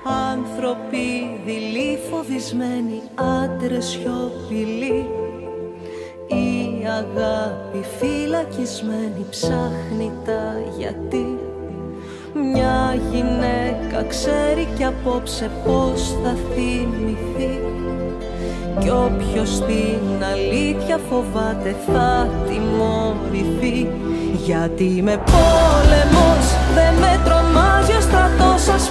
άνθρωποι δειλοί φοβισμένοι, άντρες σιωπηλοί. Η αγάπη φυλακισμένη ψάχνει τα γιατί. Μια γυναίκα ξέρει κι απόψε πως θα θυμηθεί. Κι όποιος την αλήθεια φοβάται θα τιμωρηθεί. Γιατί με πόλεμος δεν με τρομάζει ο στρατός σας